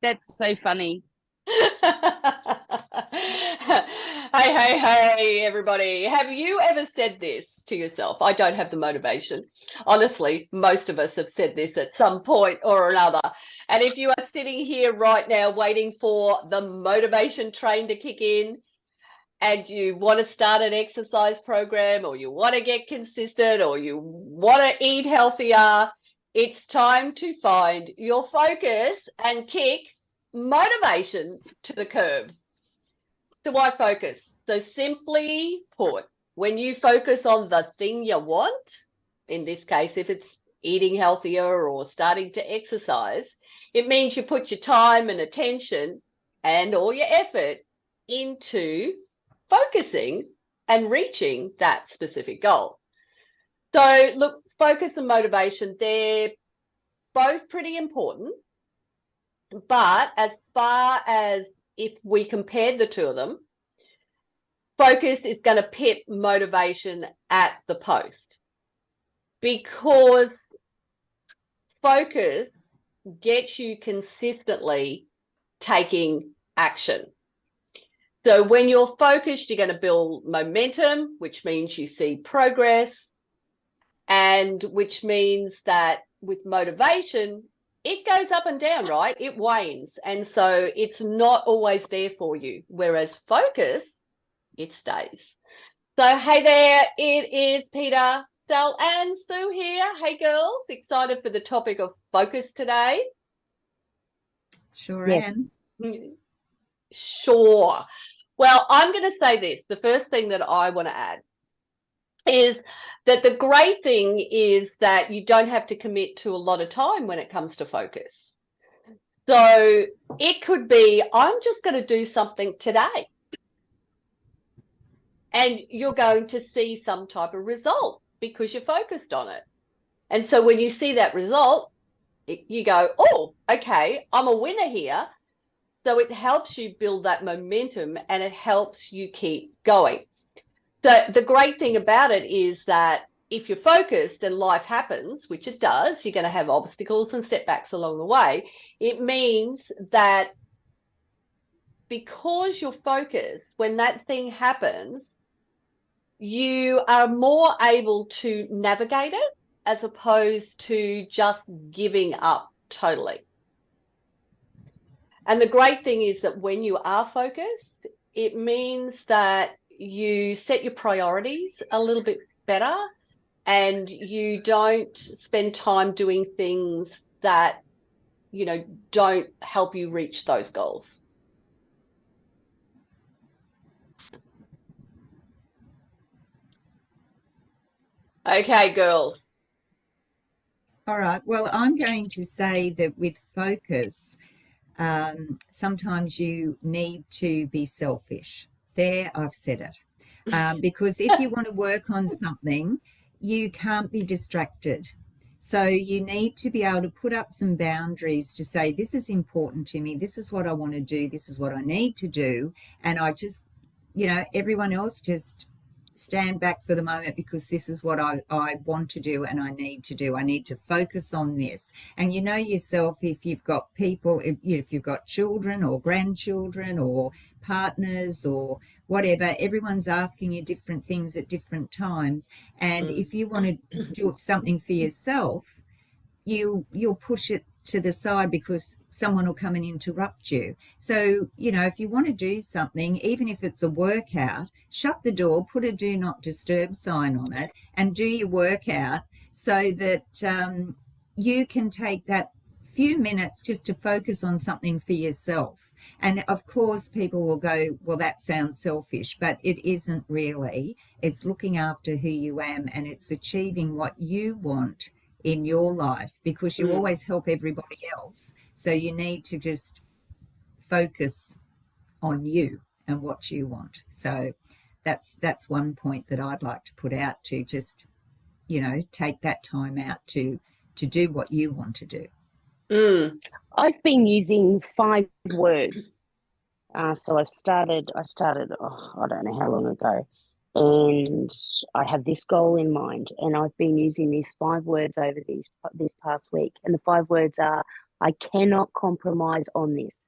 That's so funny. Hey, everybody. Have you ever said this to yourself? I don't have the motivation. Honestly, most of us have said this at some point or another. And if you are sitting here right now waiting for the motivation train to kick in, and you want to start an exercise program, or you want to get consistent, or you want to eat healthier, it's time to find your focus and kick motivation to the curb. So why focus? So simply put, when you focus on the thing you want, in this case, if it's eating healthier or starting to exercise, it means you put your time and attention and all your effort into focusing and reaching that specific goal. So look, focus and motivation, they're both pretty important, but as far as if we compared the two of them, focus is going to pit motivation at the post, because focus gets you consistently taking action. So when you're focused, you're going to build momentum, which means you see progress, and which means that with motivation, it goes up and down, right? It wanes. And so it's not always there for you. Whereas focus, it stays. So, hey there, it is Peter, Sal, and Sue here. Hey, girls, excited for the topic of focus today? Sure Yes. am. Sure. Well, I'm going to say this. The first thing that I want to add is that the great thing is that you don't have to commit to a lot of time when it comes to focus. So it could be, I'm just going to do something today, and you're going to see some type of result because you're focused on it. And so when you see that result, you go, oh, okay, I'm a winner here. So it helps you build that momentum and it helps you keep going. So the great thing about it is that if you're focused and life happens, which it does, you're going to have obstacles and setbacks along the way. It means that because you're focused, when that thing happens, you are more able to navigate it as opposed to just giving up totally. And the great thing is that when you are focused, it means that you set your priorities a little bit better, and you don't spend time doing things that, you know, don't help you reach those goals. Okay, girls. All right. Well, I'm going to say that with focus, sometimes you need to be selfish. There, I've said it. Because if you want to work on something, you can't be distracted. So you need to be able to put up some boundaries to say, this is important to me. This is what I want to do. This is what I need to do. And I just, everyone else just stand back for the moment, because this is what I want to do and I need to do. I need to focus on this. And you know yourself, if you've got people, if you've got children or grandchildren or partners or whatever, everyone's asking you different things at different times. And if you want to do something for yourself, you'll push it to the side because someone will come and interrupt you. So, if you want to do something, even if it's a workout, shut the door, put a do not disturb sign on it, and do your workout so that you can take that few minutes just to focus on something for yourself. And of course, people will go, well, that sounds selfish, but it isn't really. It's looking after who you am, and it's achieving what you want in your life, because you always help everybody else. So you need to just focus on you and what you want. So that's one point that I'd like to put out, to just, take that time out to do what you want to do. I've been using 5 words. So I started, I don't know how long ago, and I have this goal in mind, and I've been using these 5 words over this past week. And the 5 words are, I cannot compromise on this.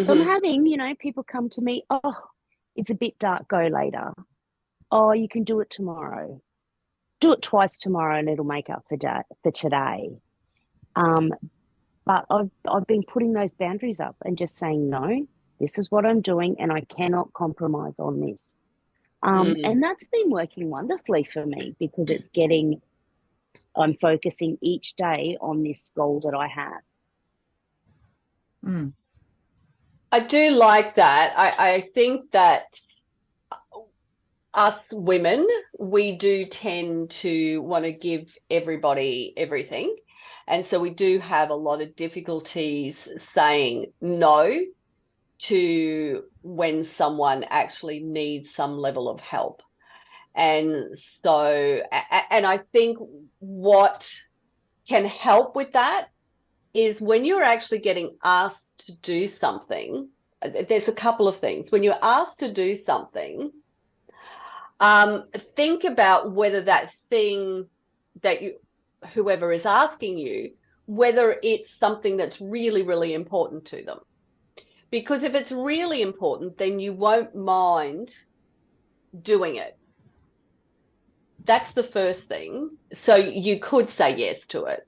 So I'm having, people come to me, oh, it's a bit dark, go later. Oh, you can do it tomorrow. Do it twice tomorrow and it'll make up for today. But I've been putting those boundaries up and just saying, no, this is what I'm doing and I cannot compromise on this. And that's been working wonderfully for me because I'm focusing each day on this goal that I have. I do like that. I think that us women, we do tend to want to give everybody everything. And so we do have a lot of difficulties saying no to when someone actually needs some level of help. And so, and I think what can help with that is when you're actually getting asked to do something, there's a couple of things. When you're asked to do something, think about whether that thing that whoever is asking you, whether it's something that's really, really important to them. Because if it's really important, then you won't mind doing it. That's the first thing. So you could say yes to it.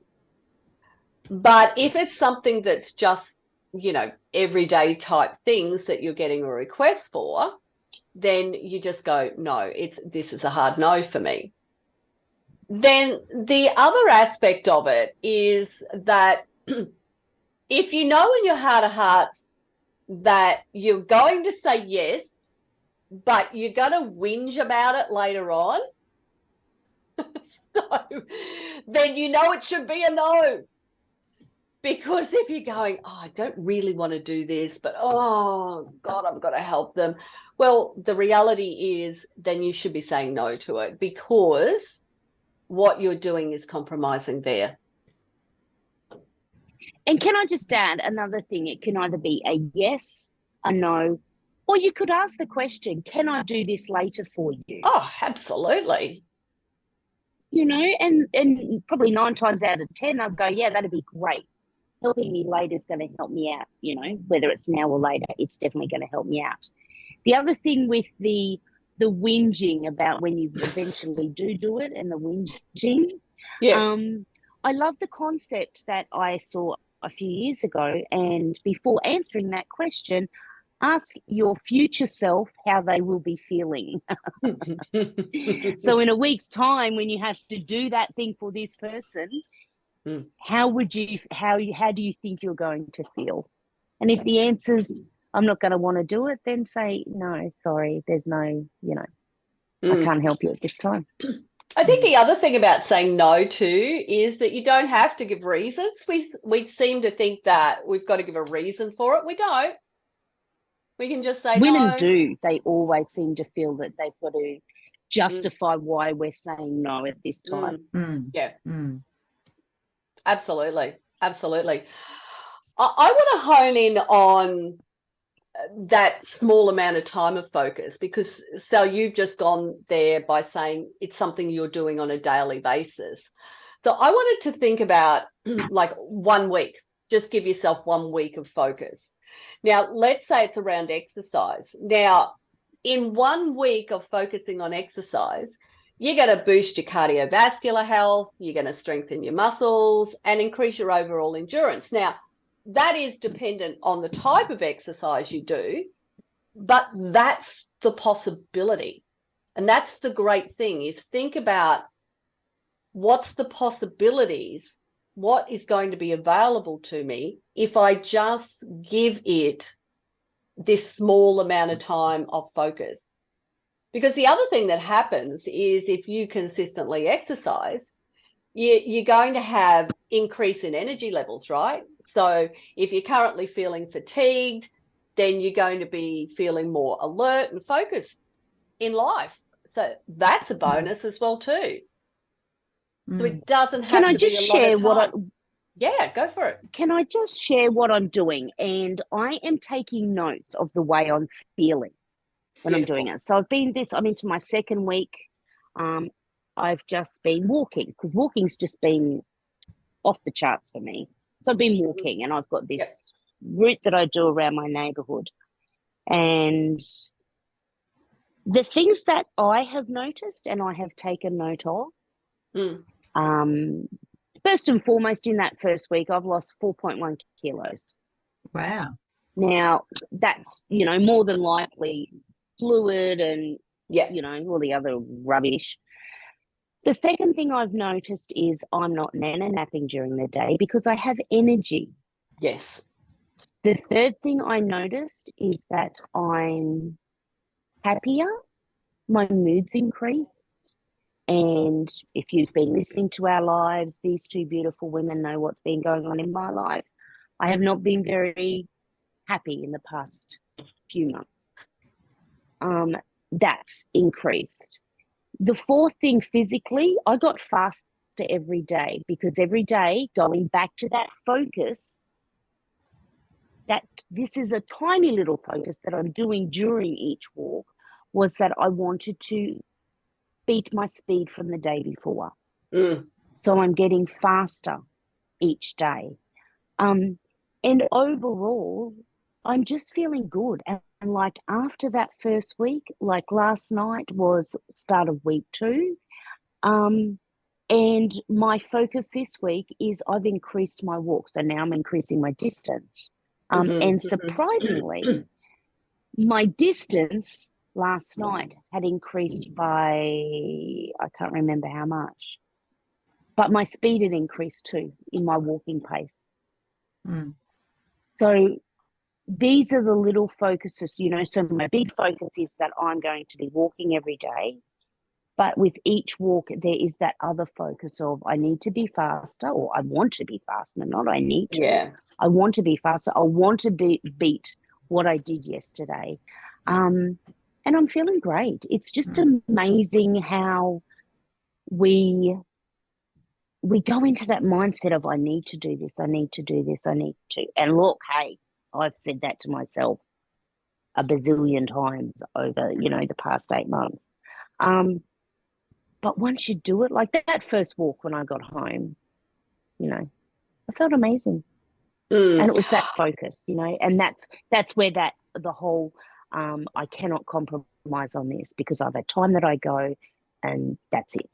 But if it's something that's just, everyday type things that you're getting a request for, then you just go, no, this is a hard no for me. Then the other aspect of it is that if you know in your heart of hearts that you're going to say yes, but you're going to whinge about it later on, so then it should be a no. Because if you're going, oh, I don't really want to do this, but oh, God, I've got to help them. Well, the reality is then you should be saying no to it because what you're doing is compromising there. And can I just add another thing? It can either be a yes, a no, or you could ask the question, can I do this later for you? Oh, absolutely. And probably 9 times out of 10, I'll go, yeah, that'd be great. Helping me later is going to help me out, whether it's now or later, it's definitely going to help me out. The other thing with the whinging about when you eventually do it and the whinging, I love the concept that I saw a few years ago. And before answering that question, ask your future self how they will be feeling. So in a week's time, when you have to do that thing for this person, how do you think you're going to feel? And if the answer's I'm not going to want to do it, then say no, sorry, there's no, I can't help you at this time. I think the other thing about saying no too is that you don't have to give reasons. We seem to think that we've got to give a reason for it. We don't. We can just say Women no. do. They always seem to feel that they've got to justify why we're saying no at this time. Yeah. Absolutely. Absolutely. I want to hone in on that small amount of time of focus because, Sal, you've just gone there by saying it's something you're doing on a daily basis. So I wanted to think about like 1 week. Just give yourself 1 week of focus. Now, let's say it's around exercise. Now, in 1 week of focusing on exercise, you're going to boost your cardiovascular health, you're going to strengthen your muscles and increase your overall endurance. Now, that is dependent on the type of exercise you do, but that's the possibility. And that's the great thing is think about what's the possibilities, what is going to be available to me if I just give it this small amount of time of focus. Because the other thing that happens is if you consistently exercise, you're going to have increase in energy levels, right? So if you're currently feeling fatigued, then you're going to be feeling more alert and focused in life. So that's a bonus as well too. So it doesn't have to be a lot of time. Yeah, go for it. Can I just share what I'm doing? And I am taking notes of the way I'm feeling when I'm doing it. So I'm into my 2nd week. I've just been walking because walking's just been off the charts for me. So I've been walking, and I've got this Yep. route that I do around my neighbourhood. And the things that I have noticed and I have taken note of, first and foremost, in that first week, I've lost 4.1 kilos. Wow. Now, that's, more than likely fluid and, all the other rubbish. The second thing I've noticed is I'm not nana napping during the day because I have energy. Yes. The third thing I noticed is that I'm happier. My mood's increased. And if you've been listening to our lives, these two beautiful women know what's been going on in my life. I have not been very happy in the past few months. That's increased. The fourth thing, physically, I got faster every day, because every day going back to that focus, that this is a tiny little focus that I'm doing during each walk, was that I wanted to beat my speed from the day before. So I'm getting faster each day. And overall, I'm just feeling good. And like after that first week, like last night was start of week 2. And my focus this week is I've increased my walk. So now I'm increasing my distance. And surprisingly, my distance last night had increased by, I can't remember how much, but my speed had increased too in my walking pace. So these are the little focuses, so my big focus is that I'm going to be walking every day. But with each walk, there is that other focus of I need to be faster, or I want to be faster, not I need to. Yeah. I want to be faster. I want to beat what I did yesterday. And I'm feeling great. It's just amazing how we go into that mindset of I need to do this, I need to do this, I need to. And look, hey, I've said that to myself a bazillion times over, the past 8 months. But once you do it, like that first walk when I got home, I felt amazing. And it was that focus, and that's where the whole I cannot compromise on this because I've had time that I go, and that's it.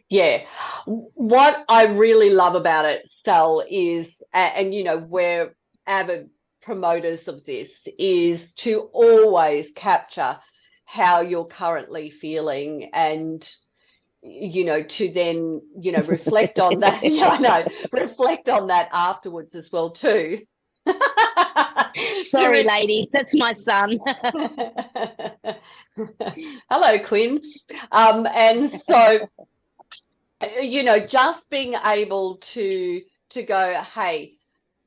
Yeah. What I really love about it, Sal, is, and we're avid promoters of this, is to always capture how you're currently feeling, and to then reflect on that. Reflect on that afterwards as well too. Sorry, ladies, that's my son. Hello, Quinn. And so just being able to go, hey,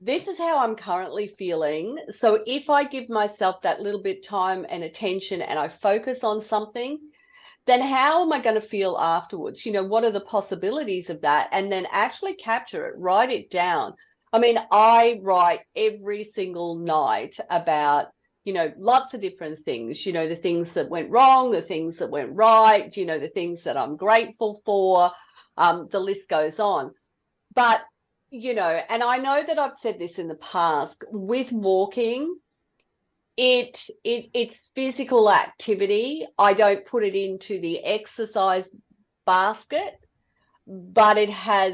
this is how I'm currently feeling. So if I give myself that little bit time and attention and I focus on something, then how am I going to feel afterwards? What are the possibilities of that? And then actually capture it, write it down. I mean, I write every single night about, lots of different things, the things that went wrong, the things that went right, the things that I'm grateful for. The list goes on. But, and I know that I've said this in the past, with walking, it's physical activity. I don't put it into the exercise basket, but it has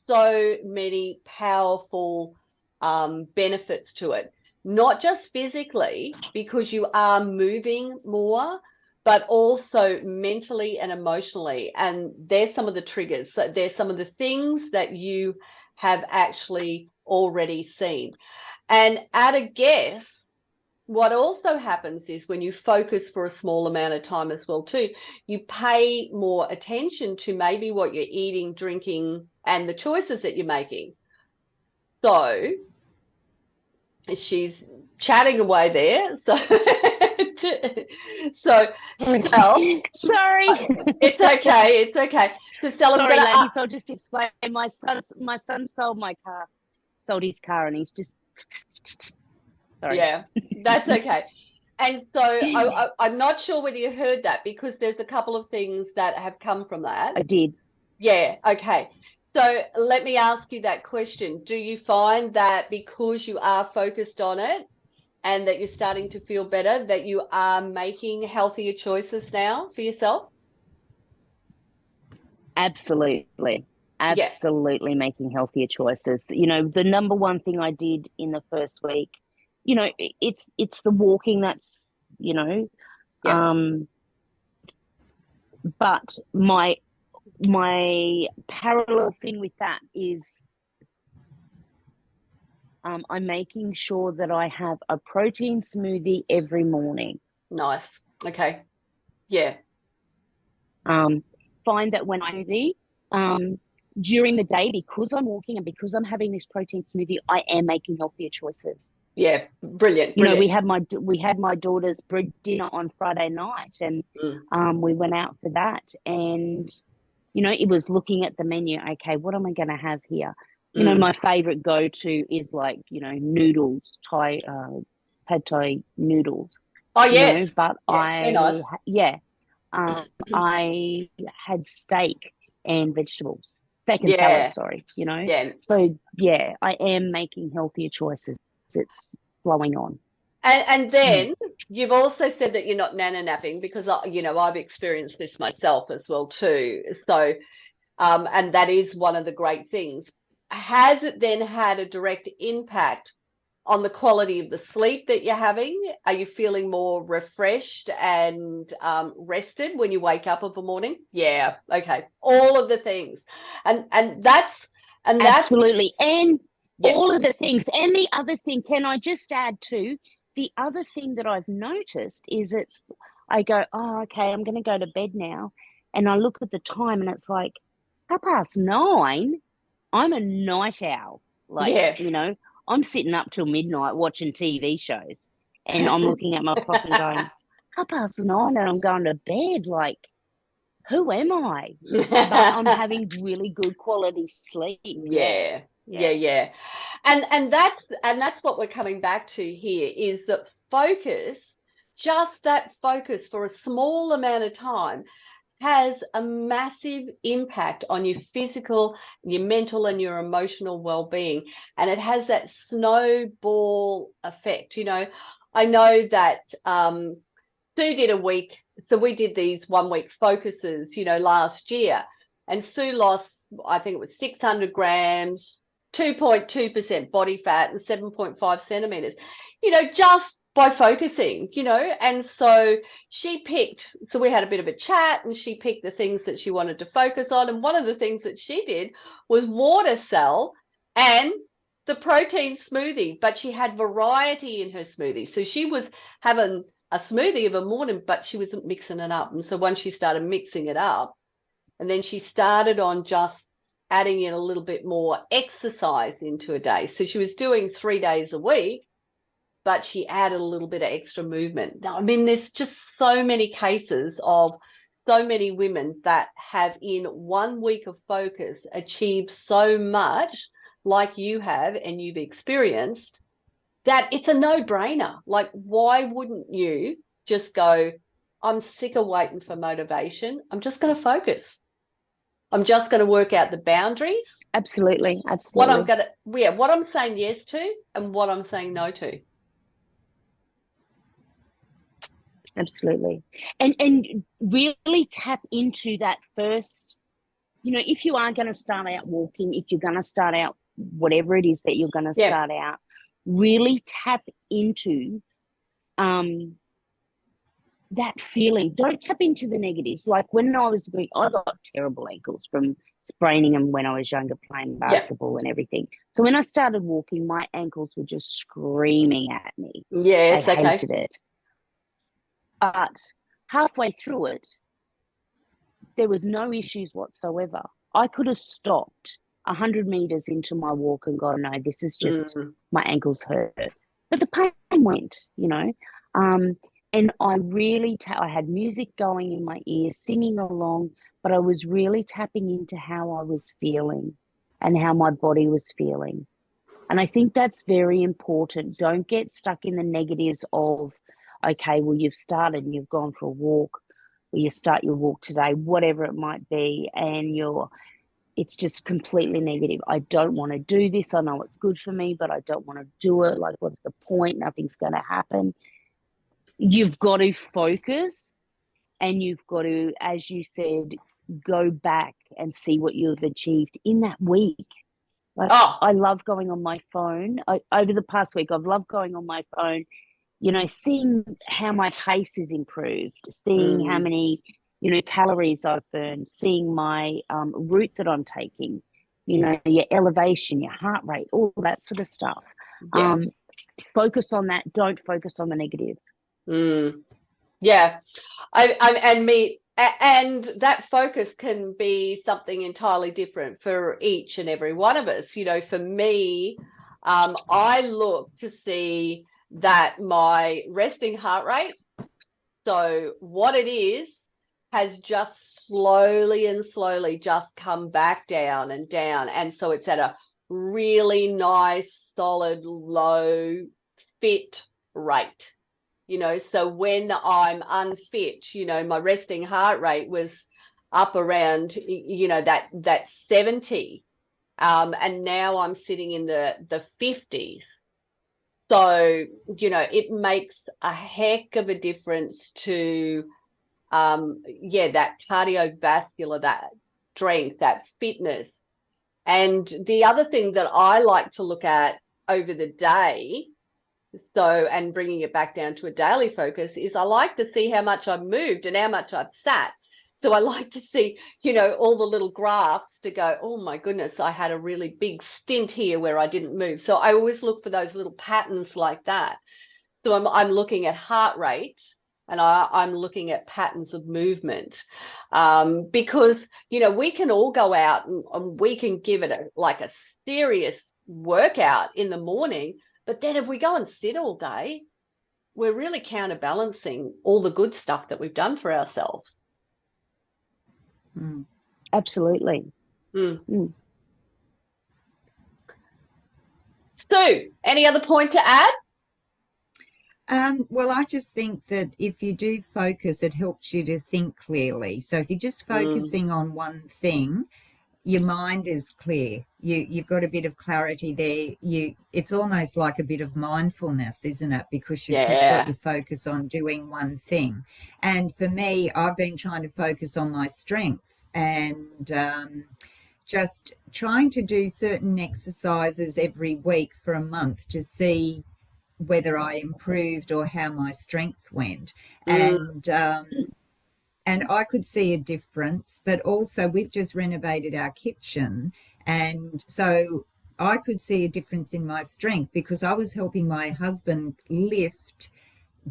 so many powerful benefits to it. Not just physically, because you are moving more, but also mentally and emotionally. And there's some of the triggers. So there's some of the things that you have actually already seen. And at a guess, what also happens is when you focus for a small amount of time as well too, you pay more attention to maybe what you're eating, drinking, and the choices that you're making. So she's chatting away there. So Sal, sorry, it's okay. It's okay. So Sal, sorry, ladies. I'll just explain. My son sold his car, and he's just. Sorry. Yeah, that's okay. And so I'm not sure whether you heard that, because there's a couple of things that have come from that. I did. Yeah, okay. So let me ask you that question. Do you find that because you are focused on it and that you're starting to feel better, that you are making healthier choices now for yourself? Absolutely. Yeah, Absolutely making healthier choices. You know, the number one thing I did in the first week, you know, it's the walking that's, you know, yeah, but my parallel thing with that is I'm making sure that I have a protein smoothie every morning. nice. Okay. Yeah, Um, find that when I eat during the day, because I'm walking and because I'm having this protein smoothie, I am making healthier choices. yeah, brilliant, You know, brilliant. we had my daughter's dinner on Friday night, and Mm. we went out for that, and you know, it was looking at the menu. Okay, what am I going to have here? You know, Mm. my favorite go to is like, you know, noodles, pad thai noodles. Oh, You yes. know, but Yeah, they're nice. I had steak and vegetables, steak and salad. Yeah, Sorry, you know. yeah. So yeah, I am making healthier choices. It's flowing on. And then you've also said that you're not nana napping because you know, I've experienced this myself as well too. So and that is one of the great things. Has it then had a direct impact on the quality of the sleep that you're having? Are you feeling more refreshed and rested when you wake up of a morning? Yeah, okay. All of the things. And that's Absolutely. And yeah, all of the things. And the other thing, can I just add to the other thing that I've noticed is I go, oh, okay, I'm going to go to bed now. And I look at the time and it's like 9:30. I'm a night owl. Like, yeah. you know, I'm sitting up till midnight watching TV shows and I'm looking at my clock and going, 9:30 and I'm going to bed. Like, who am I? But I'm having really good quality sleep. Yeah. Yeah, yeah, Yeah. yeah. And that's what we're coming back to here is that focus, just that focus for a small amount of time has a massive impact on your physical, your mental, and your emotional well-being. And it has that snowball effect. You know, I know that Sue did a week, so we did these 1 week focuses, you know, last year, and Sue lost, I think it was 600 grams, 2.2% body fat, and 7.5 centimeters, you know, just by focusing, you know. And so she picked, so we had a bit of a chat, and she picked the things that she wanted to focus on. And one of the things that she did was water cell and the protein smoothie, but she had variety in her smoothie. So she was having a smoothie of a morning, but she wasn't mixing it up. And so once she started mixing it up, and then she started on just adding in a little bit more exercise into a day. So she was doing 3 days a week, but she added a little bit of extra movement. Now, I mean, there's just so many cases of so many women that have in 1 week of focus achieved so much like you have and you've experienced that it's a no-brainer. Like, why wouldn't you just go, I'm sick of waiting for motivation. I'm just going to focus. I'm just going to work out the boundaries, Absolutely. what I'm Absolutely. going to, yeah, what I'm saying yes to and what I'm saying no to. Absolutely. And really tap into that first, you know, if you are going to start out walking, if you're going to start out whatever it is that you're going to Yeah. start out, really tap into um that feeling. Don't tap into the negatives. Like when I got terrible ankles from spraining them when I was younger, playing Yeah. basketball and everything. So when I started walking, my ankles were just screaming at me. I Yes. Okay. hated it. But halfway through it, there was no issues whatsoever. I could have stopped 100 meters into my walk and gone, no, this is just Mm. my ankles hurt. But the pain went, you know. Um, and I had music going in my ears, singing along, but I was really tapping into how I was feeling and how my body was feeling. And I think that's very important. Don't get stuck in the negatives of, okay, well, you've started and you've gone for a walk, or you start your walk today, whatever it might be, and it's just completely negative. I don't want to do this. I know it's good for me, but I don't want to do it. Like, what's the point? Nothing's going to happen. You've got to focus, and you've got to, as you said, go back and see what you've achieved in that week. Like, Oh, I love going on my phone. Over the past week, I've loved going on my phone, seeing how my pace is improved, seeing how many, calories I've burned, seeing my route that I'm taking, your elevation, your heart rate, all that sort of stuff. yeah. Focus on that. Don't focus on the negative. Yeah. And that focus can be something entirely different for each and every one of us. For me, I look to see that my resting heart rate, so what it is, has just slowly and slowly just come back down and down. And so it's at a really nice, solid, low, fit rate. So when I'm unfit, my resting heart rate was up around, that 70. And now I'm sitting in the 50s. So, it makes a heck of a difference to, that cardiovascular, that strength, that fitness. And the other thing that I like to look at over the day, and bringing it back down to a daily focus, is I like to see how much I've moved and how much I've sat. So I like to see, all the little graphs to go, oh my goodness, I had a really big stint here where I didn't move. So I always look for those little patterns like that. So I'm looking at heart rate, and I'm looking at patterns of movement, because, we can all go out and we can give it a serious workout in the morning. But then if we go and sit all day, we're really counterbalancing all the good stuff that we've done for ourselves. Absolutely. So, any other point to add? Well, I just think that if you do focus, it helps you to think clearly. So if you're just focusing on one thing, your mind is clear. You've got a bit of clarity there. It's almost like a bit of mindfulness, isn't it? Because you've just got your focus on doing one thing. And for me, I've been trying to focus on my strength and just trying to do certain exercises every week for a month to see whether I improved or how my strength went. And I could see a difference, but also we've just renovated our kitchen. And so I could see a difference in my strength because I was helping my husband lift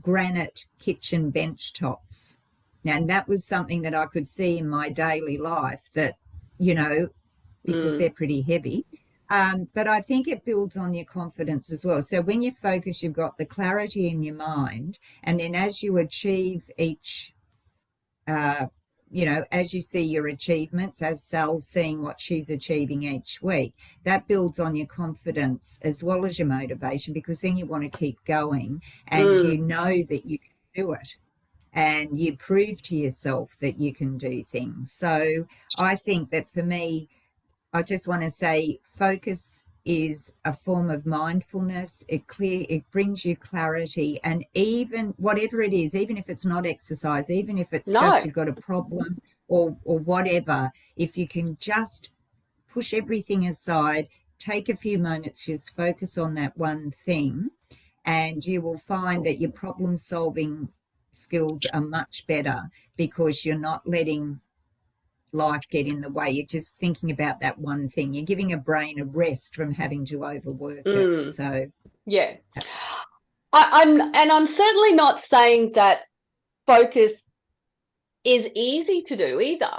granite kitchen bench tops. And that was something that I could see in my daily life that, because they're pretty heavy. But I think it builds on your confidence as well. So when you focus, you've got the clarity in your mind. And then as you achieve each as you see your achievements, as Sal's seeing what she's achieving each week, that builds on your confidence as well as your motivation, because then you want to keep going and you know that you can do it and you prove to yourself that you can do things. So I think that for me, I just want to say focus is a form of mindfulness. It brings you clarity, and even whatever it is, even if it's not exercise, even if it's just you've got a problem or whatever, if you can just push everything aside, take a few moments, just focus on that one thing, and you will find that your problem solving skills are much better because you're not letting life get in the way. You're just thinking about that one thing. You're giving a brain a rest from having to overwork it. So yeah, I'm certainly not saying that focus is easy to do either.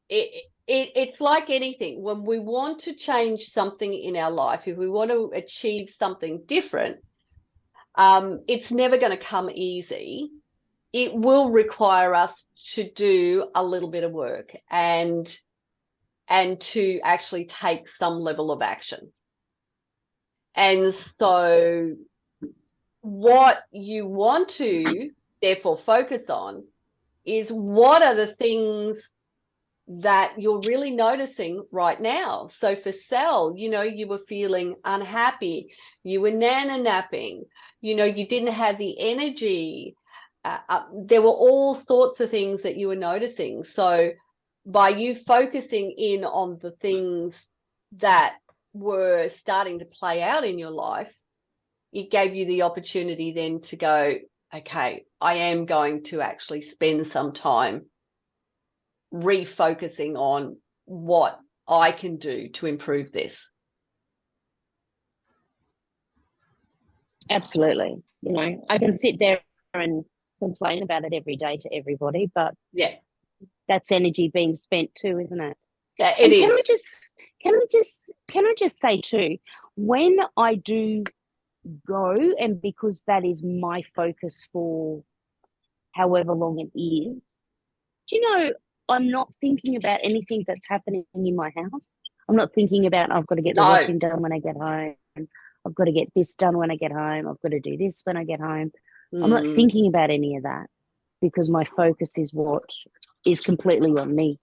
It's like anything. When we want to change something in our life, if we want to achieve something different, it's never going to come easy. It will require us to do a little bit of work and to actually take some level of action. And so what you want to therefore focus on is what are the things that you're really noticing right now. So for Sel, you know, you were feeling unhappy, you were nana napping, you know, you didn't have the energy. There were all sorts of things that you were noticing. So by you focusing in on the things that were starting to play out in your life, it gave you the opportunity then to go, okay, I am going to actually spend some time refocusing on what I can do to improve this. Absolutely. You know, I can sit there and complain about it every day to everybody, but yeah, that's energy being spent too, isn't it? Yeah, it and is. Can I just say too, when I do go, and because that is my focus for however long it is, do you know, I'm not thinking about anything that's happening in my house. I'm not thinking about, I've got to get the No. washing done when I get home. I've got to get this done when I get home. I've got to do this when I get home. I'm not thinking about any of that because my focus is what is completely on me.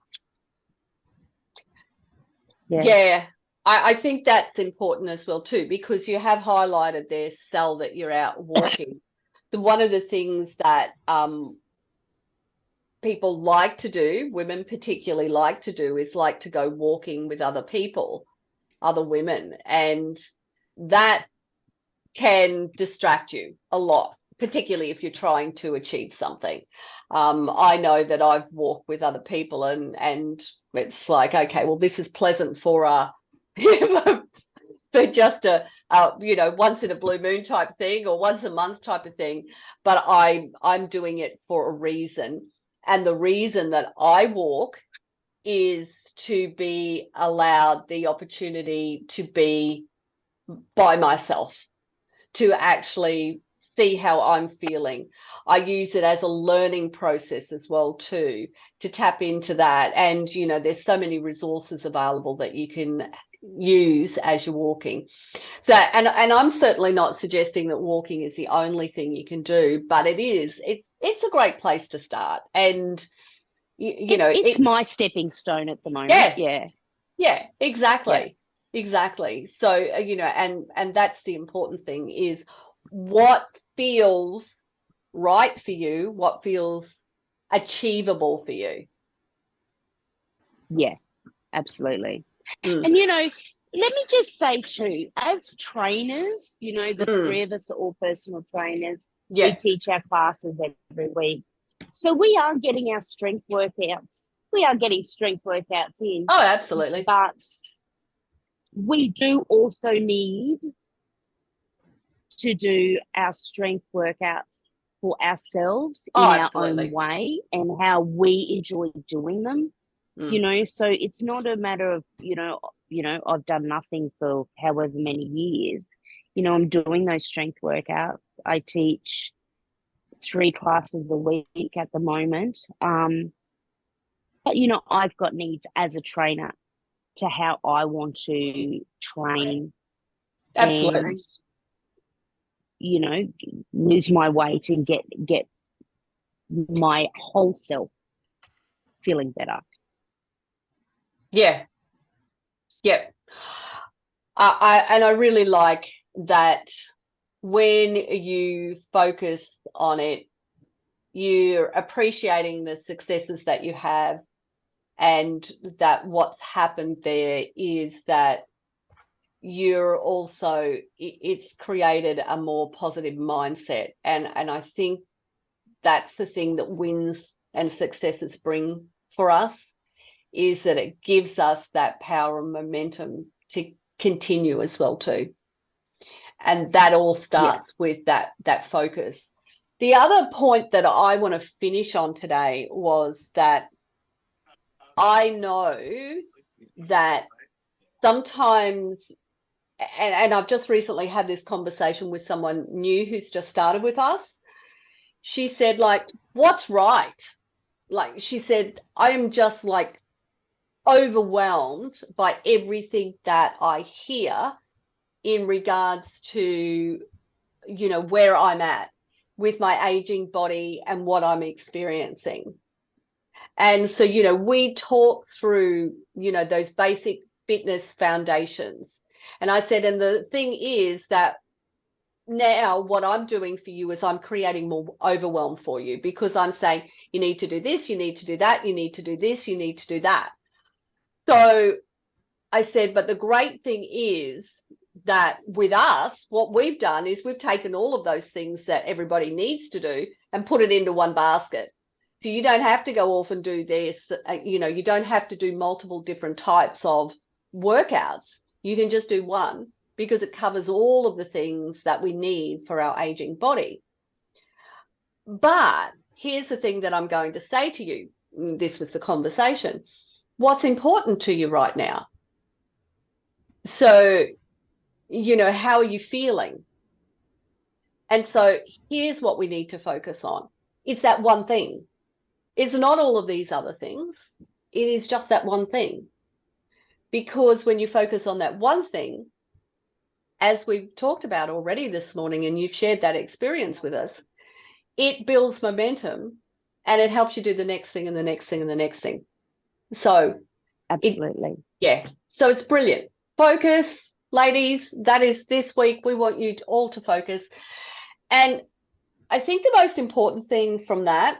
Yeah. I think that's important as well too, because you have highlighted there, Sel, that you're out walking. So one of the things that people like to do, women particularly like to do, is like to go walking with other people, other women, and that can distract you a lot, particularly if you're trying to achieve something. I know that I've walked with other people and it's like, okay, well, this is pleasant for for just a you know, once in a blue moon type thing or once a month type of thing, but I'm doing it for a reason. And the reason that I walk is to be allowed the opportunity to be by myself, to actually see how I'm feeling. I use it as a learning process as well too, to tap into that. And, you know, there's so many resources available that you can use as you're walking. So, and I'm certainly not suggesting that walking is the only thing you can do, but it's a great place to start. And, you know, it's my stepping stone at the moment. Yeah, exactly. Exactly. So, you know, and that's the important thing, is what feels right for you, what feels achievable for you. Yeah, absolutely. And, you know, let me just say too, as trainers, you know, the three of us are all personal trainers. Yeah. We teach our classes every week. So we are getting our strength workouts. We are getting strength workouts in. Oh, absolutely. But we do also need to do our strength workouts for ourselves in our own way and how we enjoy doing them. You know, so it's not a matter of, you know, I've done nothing for however many years. You know, I'm doing those strength workouts. I teach 3 classes a week at the moment. But, you know, I've got needs as a trainer to how I want to train. Absolutely. And, you know, lose my weight and get my whole self feeling better. Yeah. Yep. I really like that when you focus on it, you're appreciating the successes that you have, and that what's happened there is that you're also, it's created a more positive mindset. And I think that's the thing that wins and successes bring for us, is that it gives us that power and momentum to continue as well too. And that all starts with that focus. The other point that I want to finish on today was that I know that sometimes, and I've just recently had this conversation with someone new who's just started with us. She said, like, what's right? Like, she said, I am just like overwhelmed by everything that I hear in regards to, you know, where I'm at with my aging body and what I'm experiencing. And so, you know, we talk through, you know, those basic fitness foundations. And I said, and the thing is that now what I'm doing for you is I'm creating more overwhelm for you, because I'm saying you need to do this, you need to do that, you need to do this, you need to do that. So I said, but the great thing is that with us, what we've done is we've taken all of those things that everybody needs to do and put it into one basket. So you don't have to go off and do this, you know, you don't have to do multiple different types of workouts. You can just do one, because it covers all of the things that we need for our aging body. But here's the thing that I'm going to say to you, this was the conversation. What's important to you right now? So, you know, how are you feeling? And so here's what we need to focus on. It's that one thing. It's not all of these other things. It is just that one thing. Because when you focus on that one thing, as we've talked about already this morning, and you've shared that experience with us, it builds momentum and it helps you do the next thing and the next thing and the next thing. So Absolutely. Yeah. So it's brilliant. Focus, ladies. That is this week. We want you all to focus. And I think the most important thing from that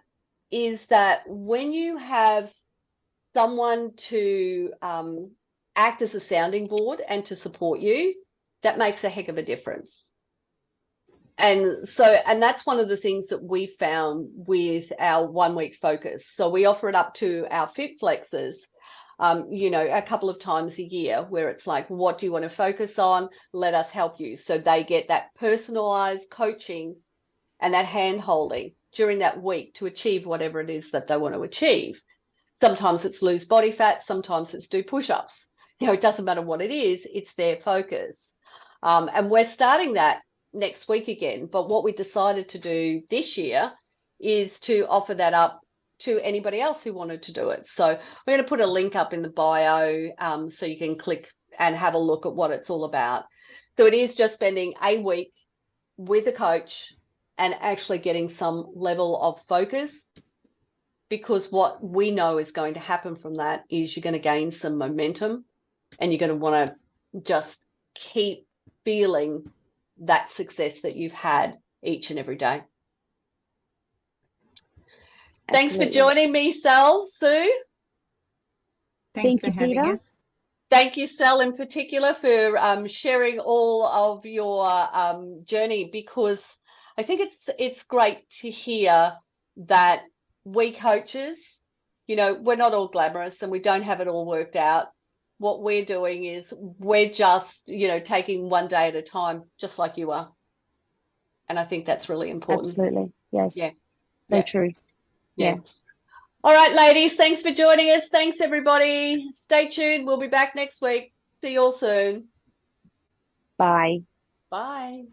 is that when you have someone to act as a sounding board and to support you, that makes a heck of a difference. And so, and that's one of the things that we found with our 1 week focus. So we offer it up to our Fit Flexers, you know, a couple of times a year, where it's like, what do you want to focus on? Let us help you. So they get that personalized coaching and that hand holding during that week to achieve whatever it is that they want to achieve. Sometimes it's lose body fat, sometimes it's do push-ups. You know, it doesn't matter what it is, it's their focus. And we're starting that next week again. But what we decided to do this year is to offer that up to anybody else who wanted to do it. So we're going to put a link up in the bio, so you can click and have a look at what it's all about. So it is just spending a week with a coach and actually getting some level of focus, because what we know is going to happen from that is you're going to gain some momentum and you're going to want to just keep feeling that success that you've had each and every day. Thanks for joining me, Sal, Sue. Thanks for you, having Peter. us. Thank you, Sal, in particular, for sharing all of your journey, because I think it's great to hear that we coaches, you know, we're not all glamorous and we don't have it all worked out. What we're doing is we're just, you know, taking one day at a time, just like you are. And I think that's really important. Absolutely. Yes. Yeah. So true. Yeah. All right, ladies, thanks for joining us. Thanks, everybody. Stay tuned. We'll be back next week. See you all soon. Bye. Bye.